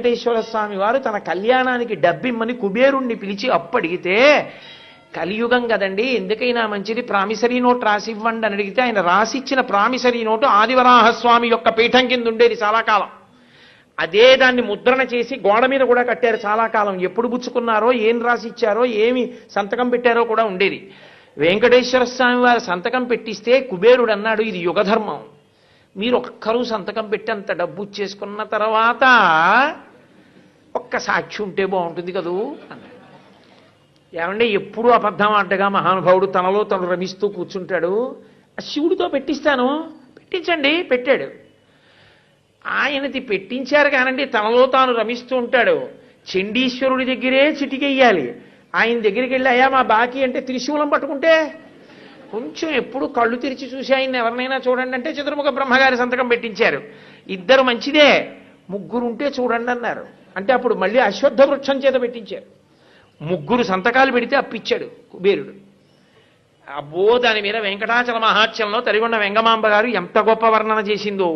వెంకటేశ్వర స్వామి వారు తన కళ్యాణానికి డబ్బిమ్మని కుబేరుణ్ణి పిలిచి అప్పడిగితే, కలియుగం కదండి, ఎందుకైనా మంచిది ప్రామిసరీ నోట్ రాసి ఇవ్వండి అని అడిగితే ఆయన రాసిచ్చిన ప్రామిసరీ నోటు ఆదివరాహస్వామి యొక్క పీఠం కింద ఉండేది చాలా కాలం. అదే దాన్ని ముద్రణ చేసి గోడ మీద కూడా కట్టారు చాలా కాలం. ఎప్పుడు పుచ్చుకున్నారో, ఏం రాసిచ్చారో, ఏమి సంతకం పెట్టారో కూడా ఉండేది. వెంకటేశ్వర స్వామి వారు సంతకం పెట్టిస్తే కుబేరుడు అన్నాడు, ఇది యుగధర్మం, మీరు ఒక్కరూ సంతకం పెట్టి అంత డబ్బు చేసుకున్న తర్వాత ఒక్క సాక్షి ఉంటే బాగుంటుంది కదూ అన్నాడు. ఏమంటే ఎప్పుడూ అబద్ధం ఆటగా మహానుభావుడు తనలో తను రమిస్తూ కూర్చుంటాడు. శివుడితో పెట్టిస్తాను, పెట్టించండి, పెట్టాడు. ఆయనది పెట్టించారు కానండి, తనలో తాను రమిస్తూ ఉంటాడు. చండీశ్వరుడి దగ్గరే చిటికెయ్యాలి. ఆయన దగ్గరికి వెళ్ళి అయ్యా మా బాకీ అంటే త్రిశూలం పట్టుకుంటే కొంచెం ఎప్పుడు కళ్ళు తెరిచి చూసి ఆయన ఎవరినైనా చూడండి అంటే చతుర్ముఖ బ్రహ్మగారి సంతకం పెట్టించారు. ఇద్దరు మంచిదే, ముగ్గురు ఉంటే చూడండి అన్నారు. అంటే అప్పుడు మళ్ళీ అశ్వత్థ వృక్షం చేత పెట్టించారు. ముగ్గురు సంతకాలు పెడితే అప్పిచ్చాడు కుబేరుడు. అబ్బో, దాని మీద వెంకటాచల మహాత్యంలో తరిగొండ వెంగమాంబ గారు ఎంత గొప్ప వర్ణన చేసిందో.